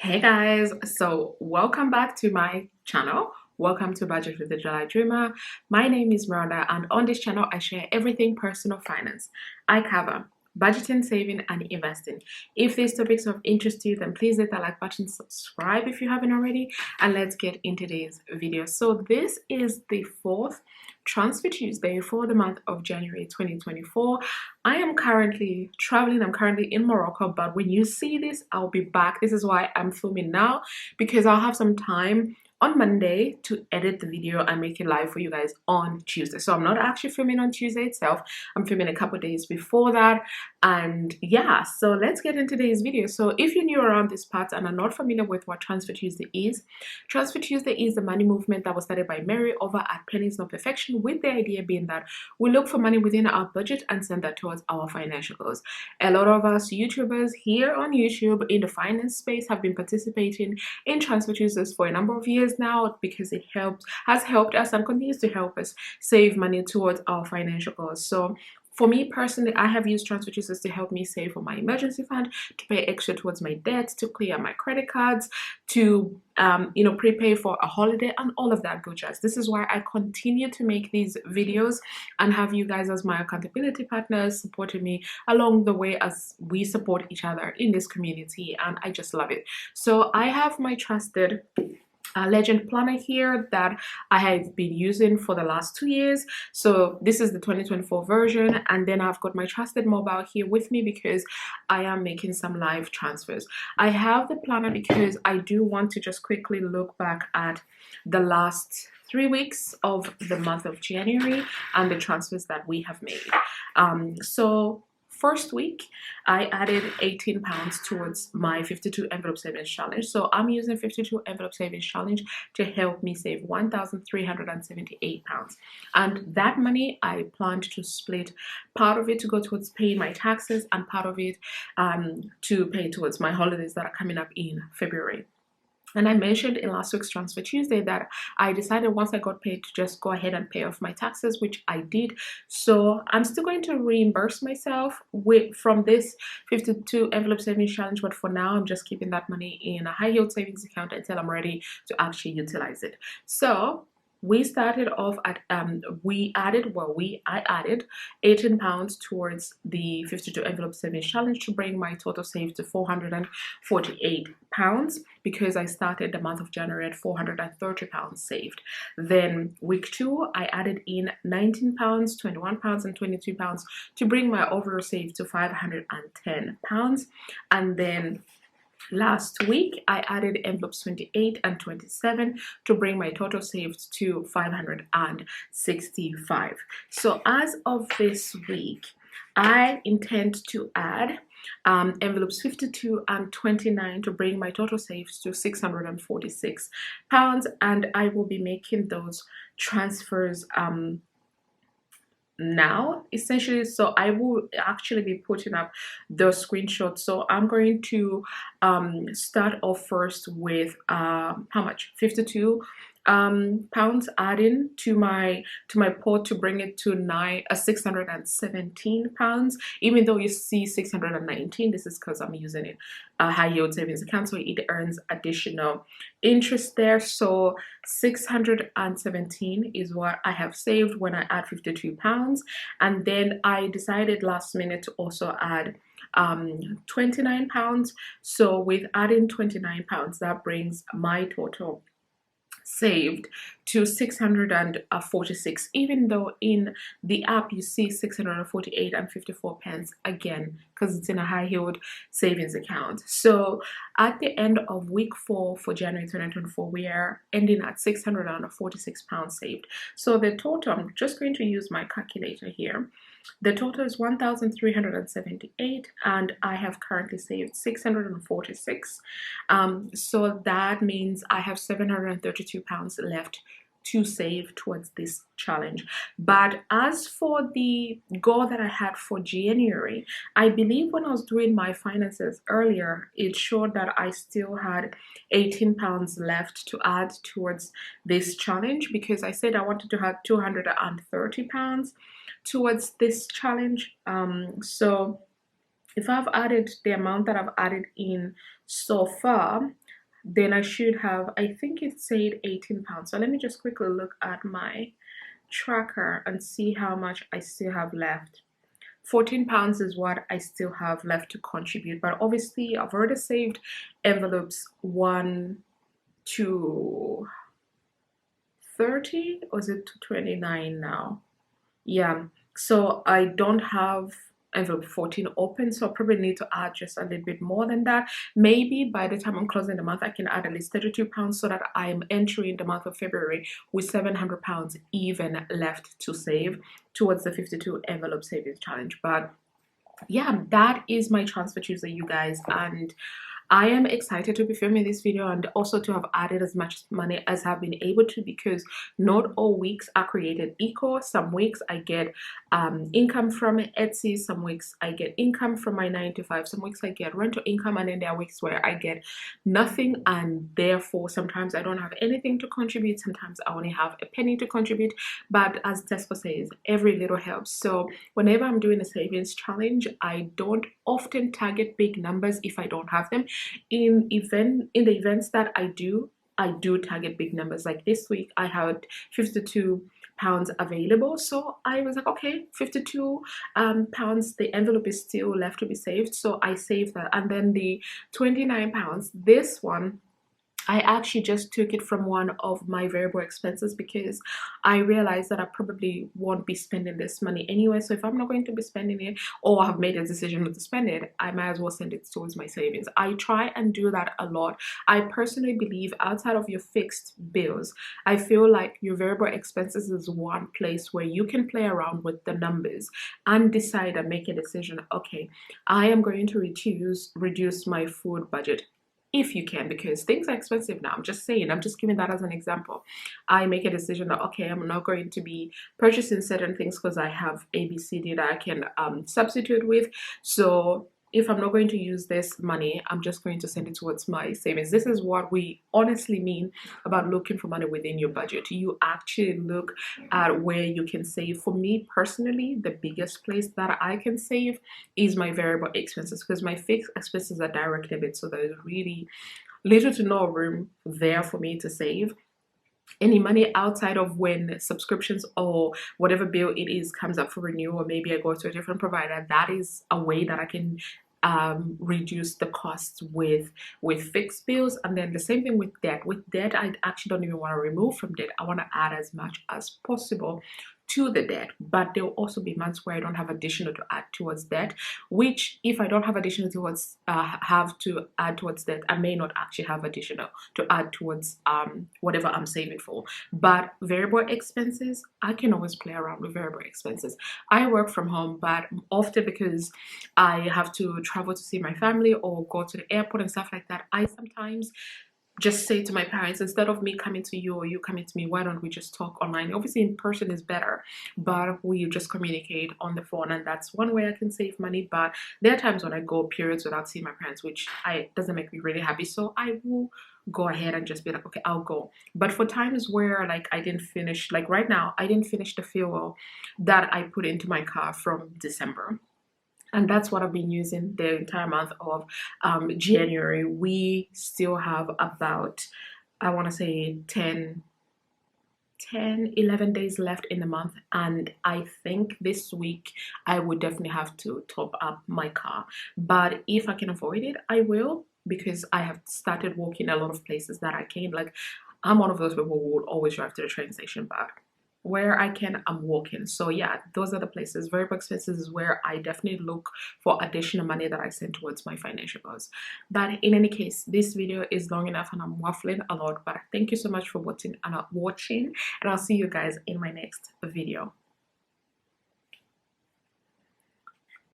Hey guys, so welcome back to my channel. Welcome to Budget with Ajulydreamer. My name is Miranda, and on this channel I share everything personal finance. I cover budgeting, saving, and investing. If these topics are of interest to you, then please hit that like button, subscribe if you haven't already, and let's get into today's video. So this is the fourth Transfer Tuesday for the month of January 2024. I am currently traveling. I'm currently in Morocco, but when you see this, I'll be back. This is why I'm filming now, because I'll have some time on Monday to edit the video and make it live for you guys on Tuesday. So I'm not actually filming on Tuesday itself. I'm filming a couple days before that. And yeah, so let's get into today's video. So if you're new around this part and are not familiar with what Transfer Tuesday is the money movement that was started by Mary over at Pennies No Perfection, with the idea being that we look for money within our budget and send that towards our financial goals. A lot of us YouTubers here on YouTube in the finance space have been participating in Transfer Tuesdays for a number of years now, because it has helped us and continues to help us save money towards our financial goals. So for me personally, I have used Transfer Tuesdays to help me save for my emergency fund, to pay extra towards my debts, to clear my credit cards, to prepay for a holiday, and all of that good jazz. This is why I continue to make these videos and have you guys as my accountability partners, supporting me along the way as we support each other in this community, and I just love it. So I have my trusted legend planner here that I have been using for the last 2 years. So this is the 2024 version, and then I've got my trusted mobile here with me because I am making some live transfers. I have the planner because I do want to just quickly look back at the last 3 weeks of the month of January and the transfers that we have made. So first week, I added £18 towards my 52 envelope savings challenge. So I'm using 52 envelope savings challenge to help me save £1,378. And that money I planned to split part of it to go towards paying my taxes and part of it to pay towards my holidays that are coming up in February. And I mentioned in last week's Transfer Tuesday that I decided once I got paid to just go ahead and pay off my taxes, which I did. So I'm still going to reimburse myself from this 52 envelope savings challenge, but for now I'm just keeping that money in a high yield savings account until I'm ready to actually utilize it. So we started off at I added £18 towards the 52 envelope savings challenge to bring my total save to £448, because I started the month of January at £430 saved. Then week 2 I added in £19, £21 and £22 to bring my overall save to £510. And then last week, I added envelopes 28 and 27 to bring my total saved to $565. So as of this week, I intend to add envelopes 52 and 29 to bring my total saves to £646, and I will be making those transfers now, essentially. So I will actually be putting up the screenshots. So I'm going to start off first with how much, 52 pounds adding to my pot to bring it to £617. Even though you see 619, this is because I'm using it a high yield savings account, so it earns additional interest there. So 617 is what I have saved when I add £52. And then I decided last minute to also add £29. So with adding £29, that brings my total saved to 646, even though in the app you see 648 and 54 pence again, because it's in a high yield savings account. So at the end of week 4 for January 2024, we are ending at £646 saved. So the total, I'm just going to use my calculator here. The total is 1,378, and I have currently saved 646. So that means I have £732 left to save towards this challenge. But as for the goal that I had for January, I believe when I was doing my finances earlier, it showed that I still had £18 left to add towards this challenge, because I said I wanted to have £230 towards this challenge. So if I've added the amount that I've added in so far, then I should have, I think it said 18 pounds. So let me just quickly look at my tracker and see how much I still have left. 14 pounds is what I still have left to contribute, but obviously I've already saved envelopes 1 to 30, or is it to 29 now? Yeah, so I don't have envelope 14 open, so I probably need to add just a little bit more than that. Maybe by the time I'm closing the month, I can add at least 32 pounds so that I'm entering the month of February with 700 pounds even left to save towards the 52 envelope savings challenge. But yeah, that is my transfer Tuesday, you guys, and I am excited to be filming this video and also to have added as much money as I've been able to, because not all weeks are created equal. Some weeks I get income from Etsy, some weeks I get income from my 9 to 5, some weeks I get rental income, and then there are weeks where I get nothing, and therefore sometimes I don't have anything to contribute, sometimes I only have a penny to contribute. But as Tesco says, every little helps. So whenever I'm doing a savings challenge, I don't often target big numbers if I don't have them. In the events that I do target big numbers. Like this week I had 52 pounds available, so I was like, okay, 52 pounds, the envelope is still left to be saved, so I saved that. And then the 29 pounds, this one I actually just took it from one of my variable expenses, because I realized that I probably won't be spending this money anyway. So if I'm not going to be spending it, or have made a decision not to spend it, I might as well send it towards my savings. I try and do that a lot. I personally believe outside of your fixed bills, I feel like your variable expenses is one place where you can play around with the numbers and decide and make a decision. Okay, I am going to reduce my food budget, if you can, because things are expensive now. I'm just saying, I'm just giving that as an example. I make a decision that, okay, I'm not going to be purchasing certain things because I have ABCD that I can substitute with. So if I'm not going to use this money, I'm just going to send it towards my savings. This is what we honestly mean about looking for money within your budget. You actually look at where you can save. For me personally, the biggest place that I can save is my variable expenses, because my fixed expenses are direct debit, so there's really little to no room there for me to save. Any money outside of when subscriptions or whatever bill it is comes up for renewal, or maybe I go to a different provider, that is a way that I can reduce the costs with fixed bills. And then the same thing with debt. With debt, I actually don't even want to remove from debt. I want to add as much as possible to the debt, but there will also be months where I don't have additional to add towards debt, which if I don't have additional towards have to add towards debt, I may not actually have additional to add towards whatever I'm saving for. But variable expenses, I can always play around with variable expenses. I work from home, but often because I have to travel to see my family or go to the airport and stuff like that, I sometimes just say to my parents, instead of me coming to you or you coming to me, why don't we just talk online? Obviously in person is better, but we just communicate on the phone, and that's one way I can save money. But there are times when I go periods without seeing my parents, which doesn't make me really happy, so I will go ahead and just be like, okay, I'll go. But for times where like I didn't finish, like right now I didn't finish the fuel that I put into my car from December, and that's what I've been using the entire month of January. We still have about, I want to say 11 days left in the month, and I think this week I would definitely have to top up my car. But if I can avoid it, I will, because I have started walking a lot of places that I can. Like, I'm one of those people who would always drive to the train station, but where I can, I'm walking. So yeah, those are the places. Variable expenses is where I definitely look for additional money that I send towards my financial goals. But in any case, this video is long enough and I'm waffling a lot, but thank you so much for watching, and I'll see you guys in my next video.